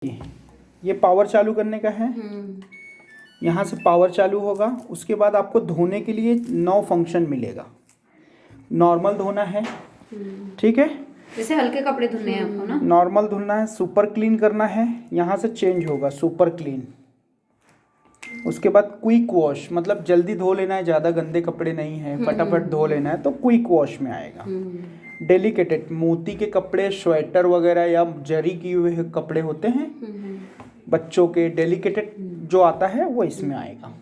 ये पावर चालू करने का है। यहाँ से पावर चालू होगा। उसके बाद आपको धोने के लिए 9 फंक्शन मिलेगा। नॉर्मल धोना है, ठीक है, जैसे हल्के कपड़े धुलने हैं आपको ना। नॉर्मल धुलना है, सुपर क्लीन करना है, यहाँ से चेंज होगा सुपर क्लीन। उसके बाद क्विक वॉश, मतलब जल्दी धो लेना है, ज़्यादा गंदे कपड़े नहीं हैं, फटाफट धो लेना है तो क्विक वॉश में आएगा। डेलिकेटेड, मोती के कपड़े, स्वेटर वगैरह या जरी किए हुए कपड़े होते हैं बच्चों के, डेलिकेटेड जो आता है वो इसमें आएगा।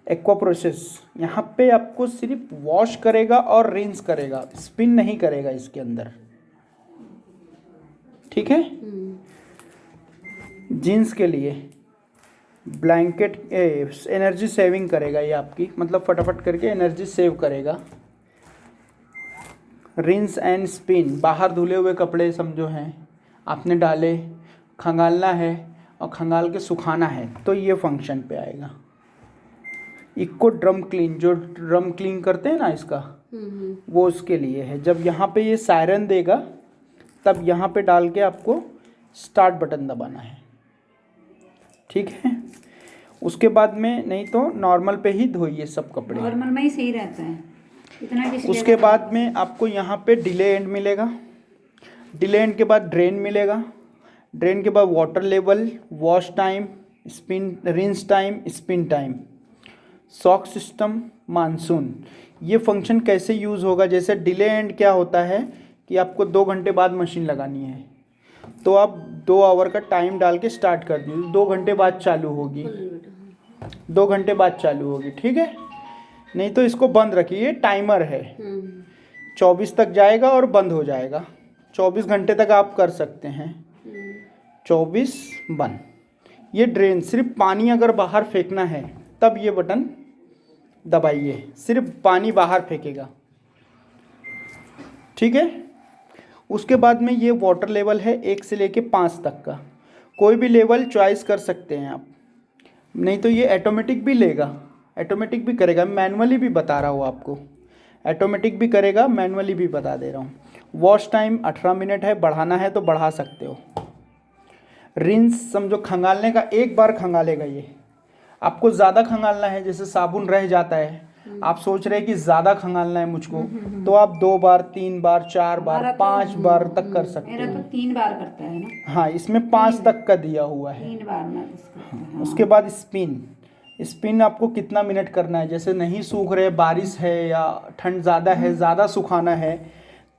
एक्वा प्रोसेस, यहाँ पे आपको सिर्फ वॉश करेगा और रिंस करेगा, स्पिन नहीं करेगा इसके अंदर, ठीक है। जीन्स के लिए ब्लैंकेट, एनर्जी सेविंग करेगा ये आपकी, मतलब फटाफट करके एनर्जी सेव करेगा। रिंस एंड स्पिन, बाहर धुले हुए कपड़े समझो हैं, आपने डाले, खंगालना है और खंगाल के सुखाना है तो ये फंक्शन पे आएगा। इको ड्रम क्लीन, जो ड्रम क्लीन करते हैं ना इसका, वो उसके लिए है। जब यहाँ पे ये सायरन देगा तब यहाँ पे डाल के आपको स्टार्ट बटन दबाना है, ठीक है। उसके बाद में नहीं तो नॉर्मल पे ही धोइए सब कपड़े, नॉर्मल में ही सही रहता है इतना। उसके बाद में आपको यहाँ पे डिले एंड मिलेगा, डिले एंड के बाद ड्रेन मिलेगा, ड्रेन के बाद water level, wash time, spin, rinse time, spin time, soak system, monsoon. ये फंक्शन कैसे यूज़ होगा, जैसे डिले एंड क्या होता है कि आपको 2 घंटे बाद मशीन लगानी है तो आप 2 आवर का टाइम डाल के स्टार्ट कर दीजिए, 2 घंटे बाद चालू होगी, 2 घंटे बाद चालू होगी, ठीक है। नहीं तो इसको बंद रखिए, टाइमर है, 24 तक जाएगा और बंद हो जाएगा। 24 घंटे तक आप कर सकते हैं, 24 बंद। ये ड्रेन, सिर्फ पानी अगर बाहर फेंकना है तब ये बटन दबाइए, सिर्फ पानी बाहर फेंकेगा, ठीक है। उसके बाद में ये वाटर लेवल है 1 से लेके 5 तक का, कोई भी लेवल चॉइस कर सकते हैं आप, नहीं तो ये ऑटोमेटिक भी लेगा, ऑटोमेटिक भी करेगा, मैनुअली भी बता रहा हूँ आपको, ऑटोमेटिक भी करेगा, मैनुअली भी बता दे रहा हूँ। वॉश टाइम 18 मिनट है, बढ़ाना है तो बढ़ा सकते हो। रिंस समझो खंगालने का, एक बार खंगालेगा ये, आपको ज़्यादा खंगालना है, जैसे साबुन रह जाता है, आप सोच रहे हैं कि ज़्यादा खंगालना है मुझको, तो आप 2 बार, 3 बार, 4 बार, 5 बार तक कर सकते मेरा हो। तो 3 बार करता है ना। हाँ, इसमें 5 तक का दिया हुआ है। 3 बार मैं बस करता हूँ। उसके बाद स्पिन, स्पिन आपको कितना मिनट करना है, जैसे नहीं सूख रहे, बारिश है या ठंड ज़्यादा है, ज़्यादा सुखाना है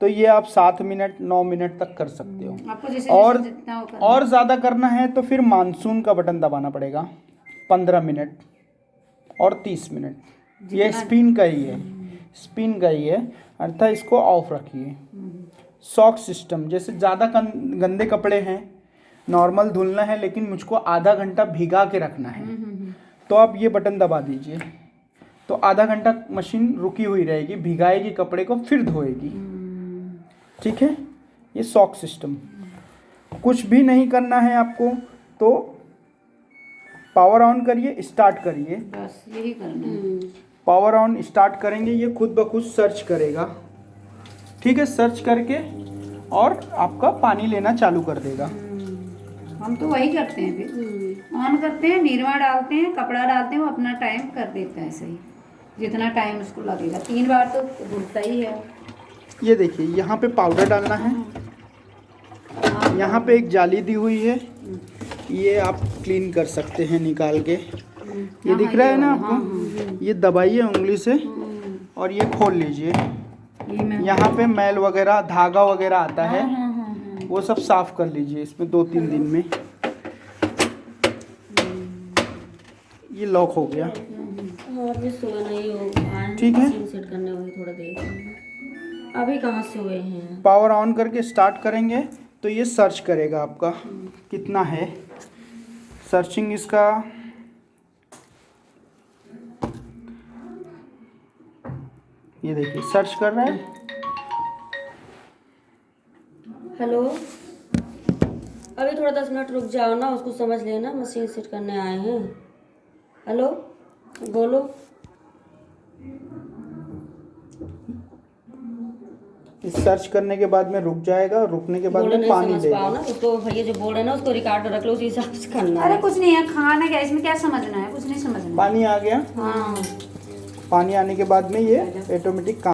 तो ये आप 7 मिनट 9 मिनट तक कर सकते हो। आपको जैसे और जितना वो करना और ज़्यादा करना है तो फिर मानसून का बटन दबाना पड़ेगा, 15 मिनट और 30 मिनट। ये स्पिन का ही है, स्पिन का ही है, अर्थात इसको ऑफ रखिए। सॉक सिस्टम, जैसे ज़्यादा गंदे कपड़े हैं, नॉर्मल धुलना है लेकिन मुझको आधा घंटा भिगा के रखना है तो आप ये बटन दबा दीजिए, तो आधा घंटा मशीन रुकी हुई रहेगी, भिगाएगी कपड़े को फिर धोएगी, ठीक है। ये सॉक सिस्टम। कुछ भी नहीं करना है आपको तो पावर ऑन करिए, स्टार्ट करिए, बस यही करना है। पावर ऑन स्टार्ट करेंगे, ये खुद ब खुद सर्च करेगा, ठीक है। सर्च करके और आपका पानी लेना चालू कर देगा। हम तो वही करते हैं, फिर ऑन करते हैं, निरमा डालते हैं, कपड़ा डालते हैं, वो अपना टाइम कर देता है सही, जितना टाइम उसको लगेगा। 3 बार तो धुलता ही है। ये देखिए यहाँ पे पाउडर डालना है, यहाँ पे एक जाली दी हुई है, ये आप क्लीन कर सकते हैं निकाल के, ये दिख रहा है ना आपको, ये दबाइए उंगली से और ये खोल लीजिए। यहाँ पे मैल वगैरह, धागा वगैरह आता है, वो सब साफ कर लीजिए इसमें 2-3 दिन में। ये लॉक हो गया, ठीक है। अभी कहाँ से हुए हैं? पावर ऑन करके स्टार्ट करेंगे तो ये सर्च करेगा आपका कितना है, सर्चिंग इसका ये देखिए सर्च कर रहा है। हेलो, अभी थोड़ा 10 मिनट रुक जाओ ना, उसको समझ लेना, मशीन सेट करने आए हैं। हेलो, बोलो। इस सर्च करने के बाद में रुक जाएगा, रुकने के बाद बोले में नहीं पानी समझ पाओ लेगा। ना, उसको भैया जो बोल रहे हैं ना उसको रिकॉर्ड रख लो, उसी हिसाब से करना अरे है। कुछ नहीं है, खाना क्या इसमें, क्या समझना है, कुछ नहीं समझना है। पानी आ गया। हाँ पानी आने के बाद में ये ऑटोमेटिक